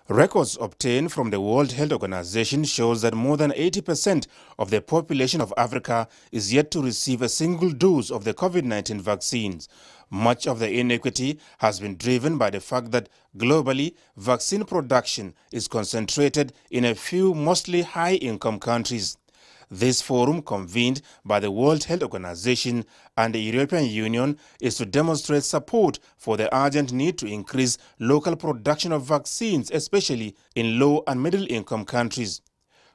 Records obtained from the World Health Organization shows that more than 80% of the population of Africa is yet to receive a single dose of the COVID-19 vaccines. Much of the inequity has been driven by the fact that globally, vaccine production is concentrated in a few mostly high-income countries. This forum, convened by the World Health Organization and the European Union, is to demonstrate support for the urgent need to increase local production of vaccines, especially in low and middle-income countries.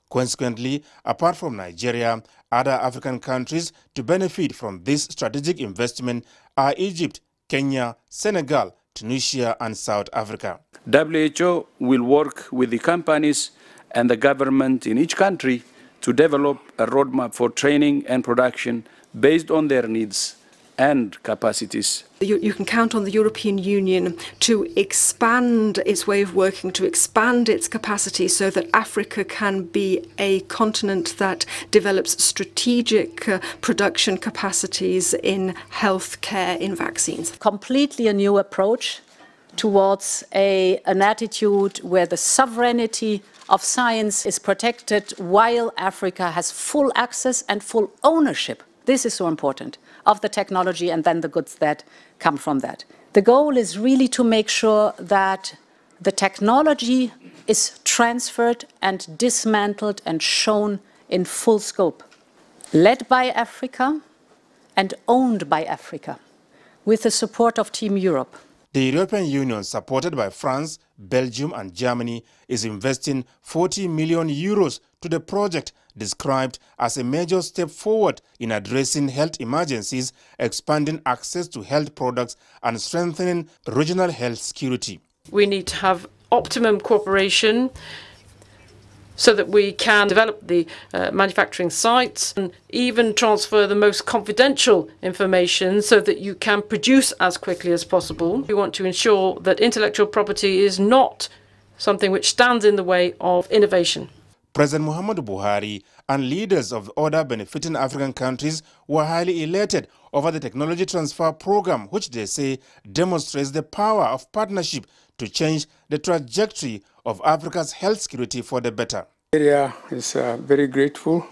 Consequently, apart from Nigeria, other African countries to benefit from this strategic investment are Egypt, Kenya, Senegal, Tunisia and South Africa. WHO will work with the companies and the government in each country to develop a roadmap for training and production based on their needs and capacities. You can count on the European Union to expand its way of working, to expand its capacity so that Africa can be a continent that develops strategic production capacities in healthcare, in vaccines. Completely a new approach towards an attitude where the sovereignty of science is protected while Africa has full access and full ownership. This is so important, of the technology and then the goods that come from that. The goal is really to make sure that the technology is transferred and dismantled and shown in full scope, led by Africa and owned by Africa, with the support of Team Europe. The European Union, supported by France, Belgium and Germany, is investing 40 million euros to the project, described as a major step forward in addressing health emergencies, expanding access to health products and strengthening regional health security. We need to have optimum cooperation so that we can develop the manufacturing sites and even transfer the most confidential information so that you can produce as quickly as possible. We want to ensure that intellectual property is not something which stands in the way of innovation. President Muhammadu Buhari and leaders of other benefiting African countries were highly elated over the technology transfer program, which they say demonstrates the power of partnership to change the trajectory of Africa's health security for the better. Nigeria is very grateful.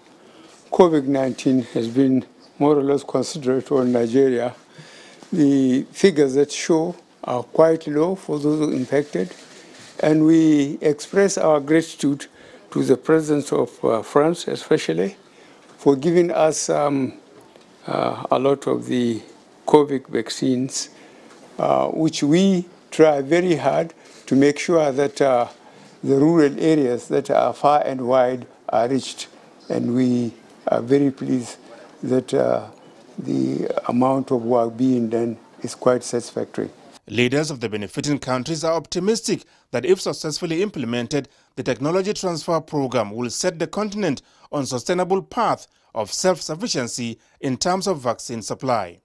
COVID-19 has been more or less considerate on Nigeria. The figures that show are quite low for those infected, and we express our gratitude to the President of France, especially, for giving us a lot of the COVID vaccines, which we try very hard to make sure that the rural areas that are far and wide are reached. And we are very pleased that the amount of work being done is quite satisfactory. Leaders of the benefiting countries are optimistic that if successfully implemented, the technology transfer program will set the continent on a sustainable path of self-sufficiency in terms of vaccine supply.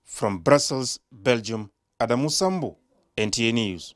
From Brussels, Belgium, Adamu Sambu, NTA News.